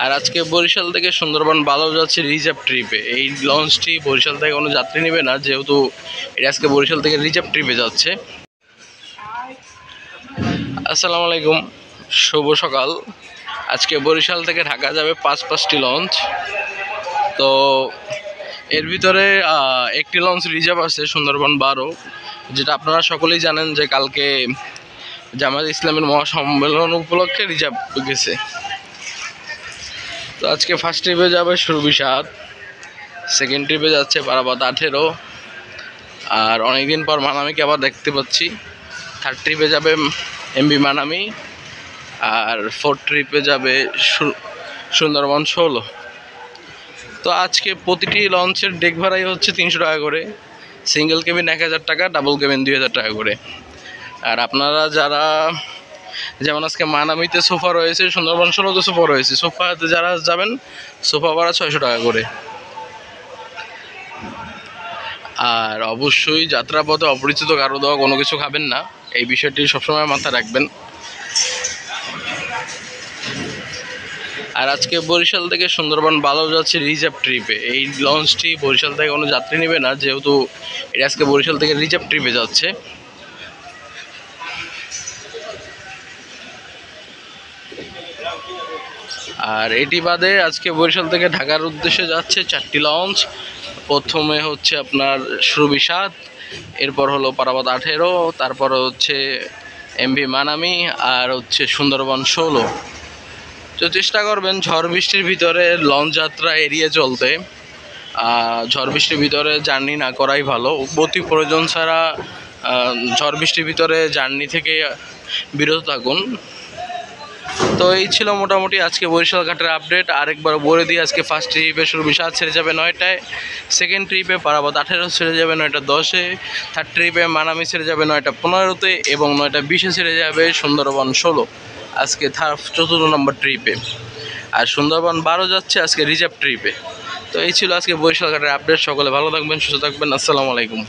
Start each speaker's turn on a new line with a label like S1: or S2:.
S1: আর আজকে বরিশাল থেকে সুন্দরবন বালু যাচ্ছে রিজার্ভ ট্রিপে। এই লঞ্চটি বরিশাল থেকে কোনো যাত্রী নেবে না, যেহেতু এটা আজকে বরিশাল থেকে রিজার্ভ ট্রিপে যাচ্ছে। আসসালামু আলাইকুম, শুভ সকাল। আজকে বরিশাল থেকে ঢাকা যাবে পাঁচটি লঞ্চ। তো এর ভিতরে একটি লঞ্চ রিজার্ভ আছে সুন্দরবন 12, যেটা আপনারা সকলেই জানেন যে কালকে জামায়াত ইসলামের মহাসম্মেলন উপলক্ষে রিজার্ভ গেছে। তো আজকে ফার্স্ট ট্রিপে যাবে সুরভি 7, সেকেন্ড ট্রিপে যাচ্ছে পারাবত 18, আর অনেকদিন পর মানামিকে আবার দেখতে পাচ্ছি। থার্ড ট্রিপে যাবে এমবি মানামি, আর ফোর্থ ট্রিপে যাবে সুন্দরবন 16। তো আজকে প্রতিটি লঞ্চের ডেক ভাড়াই হচ্ছে 300 টাকা করে, সিঙ্গেল কেবিন 1000 টাকা, ডাবল কেবিন 2000 টাকা করে। আর আপনারা যারা, যেমন আজকে মানামিতে সোফা রয়েছে, সুন্দরবন 16তে সোফা রয়েছে, সোফাতে যারা যাবেন সোফা ভাড়া 600 টাকা করে। আর অবশ্যই যাত্রাপথে অপরিচিত কারো দেওয়া কোনো কিছু খাবেন না, এই বিষয়টি সবসময় মাথায় রাখবেন। আর আজকে বরিশাল থেকে সুন্দরবন বালু যাচ্ছে রিজার্ভ ট্রিপে। এই লঞ্চটি বরিশাল থেকে কোনো যাত্রী নেবে না, যেহেতু এটা আজকে বরিশাল থেকে রিজার্ভ ট্রিপে যাচ্ছে। আর এটি বাদে আজকে বরিশাল থেকে ঢাকার উদ্দেশ্যে যাচ্ছে 4টি লঞ্চ। প্রথমে হচ্ছে আপনার সুরভি 7, এরপর হলো পারাবত 18, তারপর হচ্ছে এমভি মানামি, আর হচ্ছে সুন্দরবন 16। তো চেষ্টা করবেন ঝড় বৃষ্টির ভিতরে লঞ্চ যাত্রা এড়িয়ে চলতে। ঝড় বৃষ্টির ভিতরে জার্নি না করাই ভালো। অতি প্রয়োজন ছাড়া ঝড় বৃষ্টির ভিতরে জার্নি থেকে বিরত থাকুন। তো এই ছিল মোটামুটি আজকে বরিশাল ঘাটের আপডেট। আরেকবার বলে দিই, আজকে ফার্স্ট ট্রিপে সুরভি 7 ছেড়ে যাবে 9টায়, সেকেন্ড ট্রিপে পারাবত 18 ছেড়ে যাবে 9:10-এ, থার্ড ট্রিপে মানামি ছেড়ে যাবে 9:15-তে, এবং 9:20-এ ছেড়ে যাবে সুন্দরবন 16 আজকে চতুর্থ নম্বর ট্রিপে। আর সুন্দরবন 12 যাচ্ছে আজকে রিজার্ভ ট্রিপে। তো এই ছিল আজকে বরিশাল ঘাটের আপডেট। সকলে ভালো থাকবেন, সুস্থ থাকবেন। আসসালামু আলাইকুম।